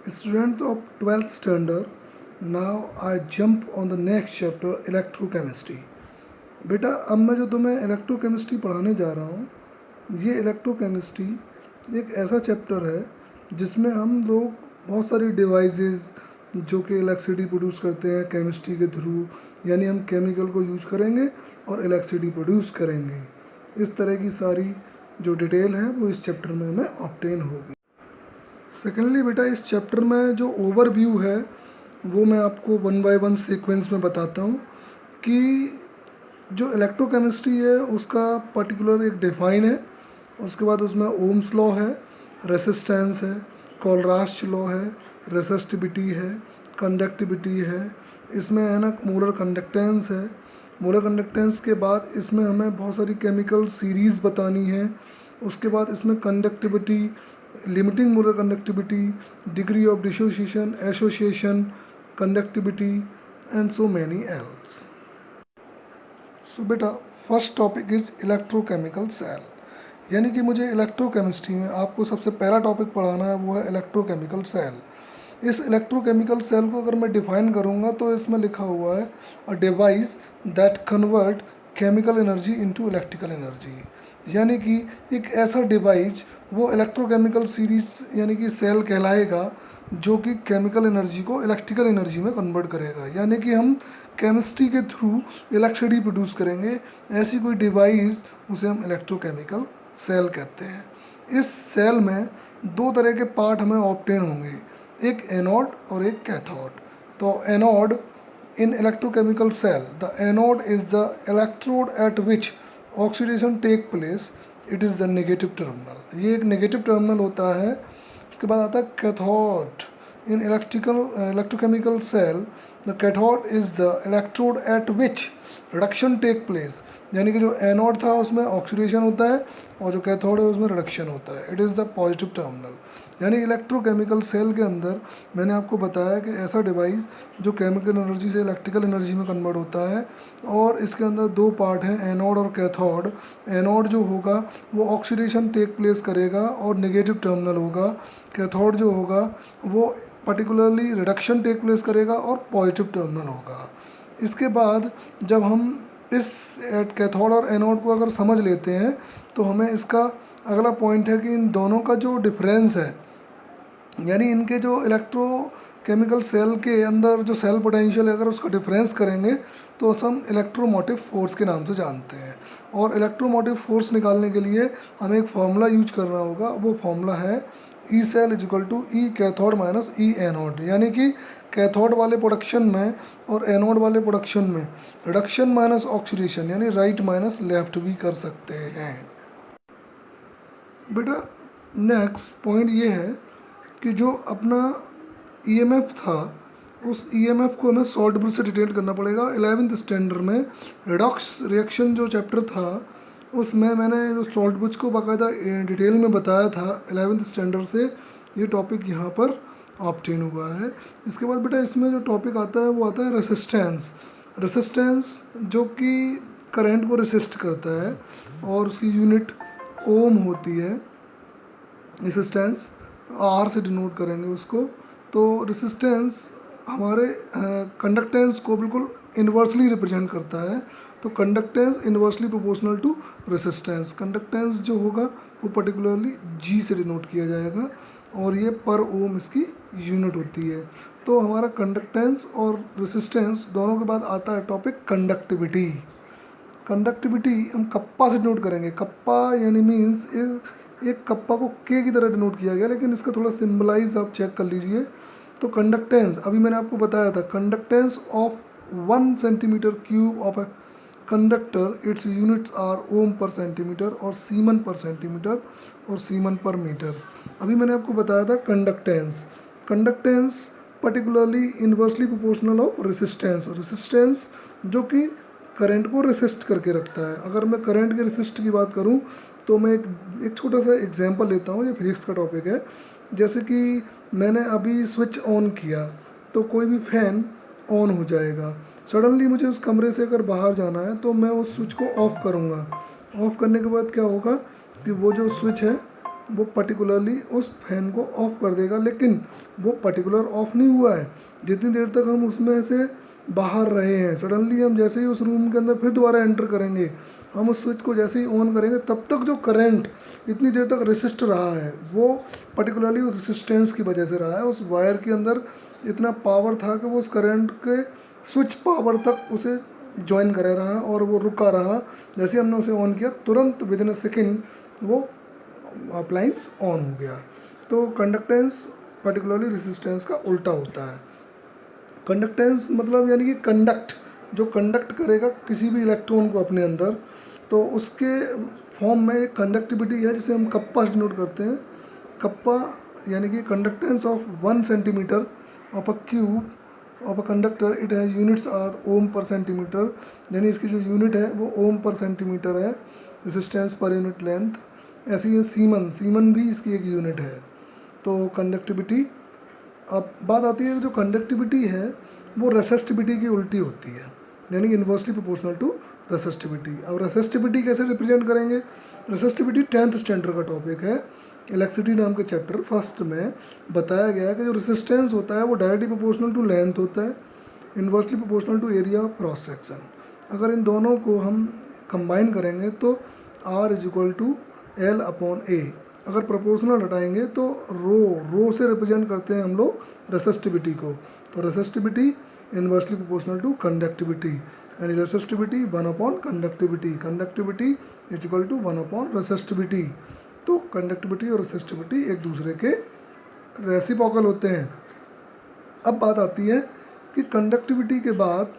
Students of 12th standard, now I jump on the next chapter electrochemistry. बेटा अब मैं जो तुम्हें इलेक्ट्रोकेमिस्ट्री पढ़ाने जा रहा हूँ, ये इलेक्ट्रोकेमिस्ट्री एक ऐसा चैप्टर है जिसमें हम लोग बहुत सारी डिवाइसेस जो कि इलेक्ट्रिसिटी प्रोड्यूस करते हैं केमिस्ट्री के थ्रू, यानी हम केमिकल को यूज करेंगे और इलेक्ट्रिसिटी प्रोड्यूस करेंगे। इस तरह की सारी जो डिटेल है वो इस चैप्टर में हमें ऑब्टेन होगी। सेकेंडली बेटा इस चैप्टर में जो ओवरव्यू है वो मैं आपको वन बाय वन सीक्वेंस में बताता हूँ कि जो इलेक्ट्रोकेमिस्ट्री है उसका पर्टिकुलर एक डिफाइन है, उसके बाद उसमें ओम्स लॉ है, रेसिस्टेंस है, कोलराश लॉ है, रेसिस्टिविटी है, कंडक्टिविटी है, इसमें है ना मोलर कंडक्टेंस है। मोलर कंडक्टेंस के बाद इसमें हमें बहुत सारी केमिकल सीरीज़ बतानी है। उसके बाद इसमें conductivity, limiting molar conductivity, degree of dissociation, association, conductivity and so many else. So बेटा first topic is electrochemical cell, यानी कि मुझे इलेक्ट्रोकेमिस्ट्री में आपको सबसे पहला टॉपिक पढ़ाना है वो है इलेक्ट्रोकेमिकल सेल। इस इलेक्ट्रोकेमिकल सेल को अगर मैं डिफाइन करूँगा तो इसमें लिखा हुआ है a device that convert chemical energy into electrical energy, यानी कि एक ऐसा डिवाइस वो इलेक्ट्रोकेमिकल सीरीज यानी कि सेल कहलाएगा जो कि केमिकल एनर्जी को इलेक्ट्रिकल एनर्जी में कन्वर्ट करेगा, यानी कि हम केमिस्ट्री के थ्रू इलेक्ट्रिसिटी प्रोड्यूस करेंगे। ऐसी कोई डिवाइस उसे हम इलेक्ट्रोकेमिकल सेल कहते हैं। इस सेल में दो तरह के पार्ट हमें ऑब्टेन होंगे, एक एनोड और एक कैथोड। तो anode in electrochemical cell, the anode is the electrode at which oxidation take place, it is the negative terminal. ये एक नेगेटिव टर्मिनल होता है। उसके बाद आता है cathode in electrochemical cell, the cathode is the electrode at which reduction take place, यानी कि जो एनोड था उसमें ऑक्सीडेशन होता है और जो कैथोड है उसमें रिडक्शन होता है, it is the positive terminal. यानी इलेक्ट्रोकेमिकल सेल के अंदर मैंने आपको बताया कि ऐसा डिवाइस जो केमिकल एनर्जी से इलेक्ट्रिकल एनर्जी में कन्वर्ट होता है, और इसके अंदर दो पार्ट हैं एनोड और कैथोड। एनोड जो होगा वो ऑक्सीडेशन टेक प्लेस करेगा और नेगेटिव टर्मिनल होगा। कैथोड जो होगा वो पर्टिकुलरली रिडक्शन टेक प्लेस करेगा और पॉजिटिव टर्मिनल होगा। इसके बाद जब हम इस कैथोड और एनोड को अगर समझ लेते हैं तो हमें इसका अगला पॉइंट है कि इन दोनों का जो डिफरेंस है, यानी इनके जो इलेक्ट्रोकेमिकल सेल के अंदर जो सेल पोटेंशियल है अगर उसका डिफरेंस करेंगे तो हम इलेक्ट्रोमोटिव फोर्स के नाम से जानते हैं। और इलेक्ट्रोमोटिव फोर्स निकालने के लिए हमें एक फार्मूला यूज करना होगा, वो फार्मूला है E cell is equal to E cathode minus E anode, यानी कि कैथोड वाले प्रोडक्शन में और एनोड वाले प्रोडक्शन में रिडक्शन माइनस ऑक्सीडेशन यानी राइट माइनस लेफ्ट भी कर सकते हैं। बेटा नेक्स्ट पॉइंट ये है कि जो अपना ईएमएफ था उस ईएमएफ को हमें शॉर्ट ब्रिज से डिटेल करना पड़ेगा। 11th स्टैंडर्ड में रिडॉक्स रिएक्शन जो चैप्टर था उसमें मैंने जो सॉल्ट ब्रिज को बाकायदा डिटेल में बताया था 11th स्टैंडर्ड से। ये टॉपिक यहाँ पर ऑब्टेन हुआ है। इसके बाद बेटा इसमें जो टॉपिक आता है वो आता है रेसिस्टेंस। रेसिस्टेंस जो कि करंट को रेसिस्ट करता है और उसकी यूनिट ओम होती है। रेसिस्टेंस आर से डिनोट करेंगे उसको। तो रेसिस्टेंस हमारे कंडक्टेंस को बिल्कुल इन्वर्सली रिप्रेजेंट करता है। तो conductance inversely proportional to resistance. Conductance जो होगा वो पर्टिकुलरली जी से डिनोट किया जाएगा और ये पर ओम इसकी यूनिट होती है। तो हमारा कंडक्टेंस और रेसिस्टेंस दोनों के बाद आता है टॉपिक कंडक्टिविटी। कंडक्टिविटी हम कप्पा से डिनोट करेंगे। कप्पा यानी मीन्स एक कप्पा को के की तरह डिनोट किया गया, लेकिन इसका थोड़ा सिंबलाइज आप चेक कर लीजिए। तो कंडक्टेंस अभी मैंने आपको बताया था, conductance of 1 centimetre cube of a conductor its units are ohm per centimetre और सीमन पर सेंटीमीटर और सीमन पर मीटर। अभी मैंने आपको बताया था conductance. Conductance particularly inversely proportional of resistance. Resistance जो कि करंट को रेसिस्ट करके रखता है। अगर मैं करंट के रेसिस्ट की बात करूं तो मैं एक छोटा सा एग्जांपल लेता हूं, ये फिजिक्स का टॉपिक है। जैसे कि मैंने अभी स्विच ऑन किया तो कोई भी फैन ऑन हो जाएगा। सडनली मुझे उस कमरे से अगर बाहर जाना है तो मैं उस स्विच को ऑफ़ करूँगा। ऑफ़ करने के बाद क्या होगा कि वो जो स्विच है वो पर्टिकुलरली उस फैन को ऑफ कर देगा, लेकिन वो पर्टिकुलर ऑफ नहीं हुआ है। जितनी देर तक हम उसमें से बाहर रहे हैं, सडनली हम जैसे ही उस रूम के अंदर फिर दोबारा एंटर करेंगे, हम उस स्विच को जैसे ही ऑन करेंगे, तब तक जो करंट इतनी देर तक रेसिस्ट रहा है वो पर्टिकुलरली उस रेसिस्टेंस की वजह से रहा है। उस वायर के अंदर इतना पावर था कि वो उस करंट के स्विच पावर तक उसे ज्वाइन करे रहा और वो रुका रहा। जैसे हमने उसे ऑन किया, तुरंत विद इन अ सेकेंड वो अप्लायंस ऑन हो गया। तो कंडक्टेंस पर्टिकुलरली रेसिस्टेंस का उल्टा होता है। कंडक्टेंस मतलब यानी कि कंडक्ट, जो कंडक्ट करेगा किसी भी इलेक्ट्रॉन को अपने अंदर, तो उसके फॉर्म में एक कंडक्टिविटी है जिसे हम कप्पा डिनोट करते हैं। कप्पा यानी कि conductance of 1 centimetre of a cube of a conductor, it has units are ohm per centimetre, यानी इसकी जो यूनिट है वो ओम पर सेंटीमीटर है, रेसिस्टेंस पर यूनिट लेंथ। ऐसे ही सीमन भी इसकी एक यूनिट है। तो कंडक्टिविटी, अब बात आती है जो कंडक्टिविटी है वो रेसिस्टिविटी की उल्टी होती है, यानी कि इन्वर्सली प्रोपोर्शनल टू रेसिस्टिविटी। अब रेसिस्टिविटी कैसे रिप्रेजेंट करेंगे? रेसिस्टिविटी 10th स्टैंडर्ड का टॉपिक है, इलेक्ट्रिसिटी नाम के चैप्टर फर्स्ट में बताया गया है कि जो रेसिस्टेंस होता है वो डायरेक्टली प्रोपोर्शनल टू लेंथ होता है, inversely proportional to area of cross section. अगर इन दोनों को हम कंबाइन करेंगे तो R is equal to L upon A. अगर प्रोपोर्शनल हटाएंगे तो रो से रिप्रेजेंट करते हैं हम लोग रेसिस्टिविटी को। तो resistivity inversely proportional to conductivity, यानी resistivity 1 upon conductivity, conductivity is equal to 1 upon resistivity. तो कंडक्टिविटी और रेसिस्टिविटी एक दूसरे के रेसिप्रोकल होते हैं। अब बात आती है कि कंडक्टिविटी के बाद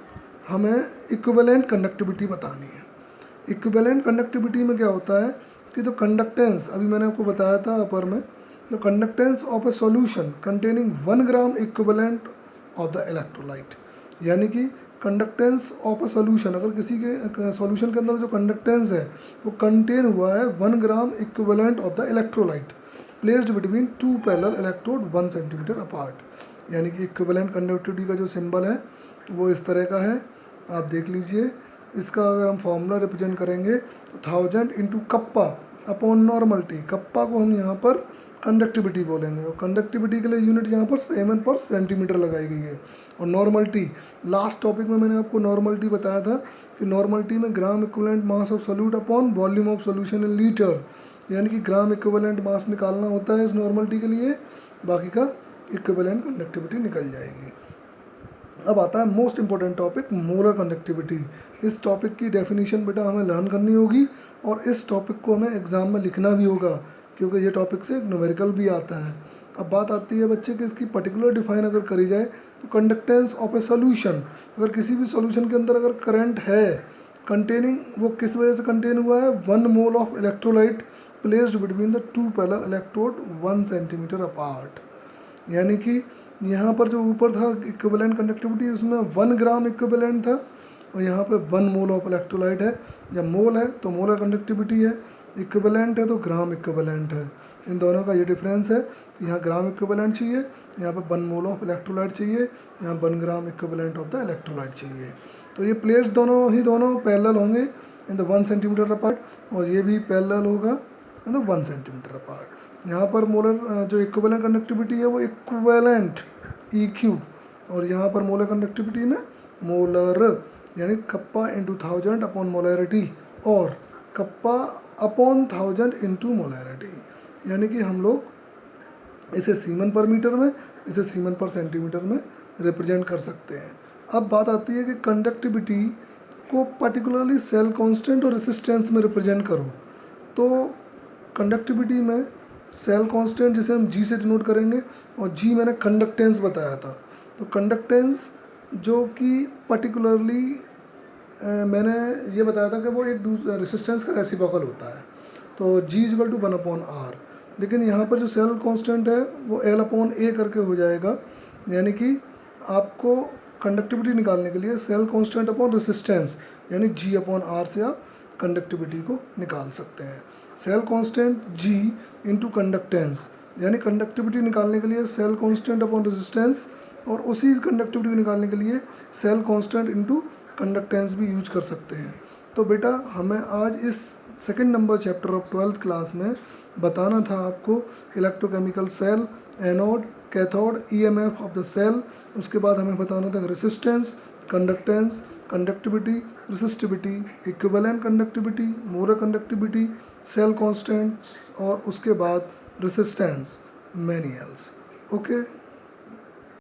हमें इक्विवेलेंट कंडक्टिविटी बतानी है। इक्विवेलेंट कंडक्टिविटी में क्या होता है कि जो कंडक्टेंस, अभी मैंने आपको बताया था अपर में, the conductance of a solution containing 1 gram equivalent of the electrolyte, यानी कि कंडक्टेंस ऑफ अ सॉल्यूशन, अगर किसी के सॉल्यूशन के अंदर जो कंडक्टेंस है वो कंटेन हुआ है 1 gram equivalent of the electrolyte placed between 2 parallel electrode 1 centimetre apart. यानी कि इक्विवेलेंट कंडक्टिविटी का जो सिंबल है वो इस तरह का है, आप देख लीजिए। इसका अगर हम फॉर्मूला रिप्रेजेंट करेंगे तो 1000 into kappa upon normal T. Kappa को हम यहाँ पर कंडक्टिविटी बोलेंगे और कंडक्टिविटी के लिए यूनिट यहाँ पर सेमन पर सेंटीमीटर लगाई गई है। और नॉर्मल टी, लास्ट टॉपिक में मैंने आपको नॉर्मल टी बताया था कि नॉर्मल टी में gram equivalent mass of solute upon volume of solution in litre, यानी कि ग्राम इक्विवेलेंट मास निकालना होता है इस नॉर्मल टी के लिए, बाकी का इक्विवेलेंट कंडक्टिविटी निकल जाएगी। अब आता है most important topic, molar conductivity. इस टॉपिक की डेफिनेशन बेटा हमें लर्न करनी होगी और इस टॉपिक को हमें एग्जाम में लिखना भी होगा, क्योंकि ये टॉपिक से एक न्यूमेरिकल भी आता है। अब बात आती है बच्चे कि इसकी पर्टिकुलर डिफाइन अगर करी जाए तो कंडक्टेंस ऑफ ए सोल्यूशन, अगर किसी भी सोल्यूशन के अंदर अगर करंट है कंटेनिंग, वो किस वजह से कंटेन हुआ है, 1 mole of electrolyte placed between the 2 parallel electrode 1 centimetre apart. यानी कि यहाँ पर जो ऊपर था इक्विवेलेंट कंडक्टिविटी, उसमें 1 ग्राम इक्विवेलेंट था और यहाँ पे 1 मोल ऑफ इलेक्ट्रोलाइट है। जब मोल है तो मोलर कंडक्टिविटी है, इक्विवेलेंट है तो ग्राम इक्विवेलेंट है। इन दोनों का ये डिफरेंस है, यहाँ ग्राम इक्विवेलेंट चाहिए, यहाँ पे 1 मोल ऑफ इलेक्ट्रोलाइट चाहिए, यहाँ 1 gram equivalent of the electrolyte चाहिए। तो ये प्लेट्स दोनों पैरेलल होंगे इन द 1 सेंटीमीटर अपार्ट, और ये भी पैरेलल होगा इन द 1 सेंटीमीटर अपार्ट। यहाँ पर मोलर जो इक्विवेलेंट कंडक्टिविटी है वो इक्विवेलेंट EQ, और यहाँ पर मोलर कंडक्टिविटी में मोलर, यानी कप्पा इंटू 1000 अपॉन मोलैरिटी और कप्पा अपॉन 1000 इंटू मोलैरिटी, यानी कि हम लोग इसे सीमन पर मीटर में, इसे सीमन पर सेंटीमीटर में रिप्रेजेंट कर सकते हैं। अब बात आती है कि कंडक्टिविटी को पर्टिकुलरली सेल कांस्टेंट और रेसिस्टेंस में रिप्रेजेंट करो। तो कंडक्टिविटी में सेल कांस्टेंट जिसे हम G से डिनोट करेंगे, और G मैंने कंडक्टेंस बताया था। तो कंडक्टेंस जो कि पर्टिकुलरली मैंने ये बताया था कि वो एक रेसिस्टेंस का रेसिप्रोकल होता है, तो G equal to 1 upon R। लेकिन यहाँ पर जो सेल कांस्टेंट है वो L अपॉन A करके हो जाएगा, यानी कि आपको कंडक्टिविटी निकालने के लिए सेल कांस्टेंट अपॉन रेसिस्टेंस यानी G अपॉन R से आप कंडक्टिविटी को निकाल सकते हैं। Cell constant G into conductance, यानी कंडक्टिविटी निकालने के लिए सेल कांस्टेंट अपॉन रेजिस्टेंस, और उसी कंडक्टिविटी निकालने के लिए सेल कांस्टेंट इंटू कंडक्टेंस भी यूज कर सकते हैं। तो बेटा हमें आज इस second number chapter of 12th class में बताना था आपको electrochemical cell, anode, cathode, EMF of the cell. उसके बाद हमें बताना था resistance, conductance, conductivity, resistivity, equivalent conductivity, molar conductivity, cell constants और उसके बाद रेसिस्टेंस, मैनी एल्स। ओके।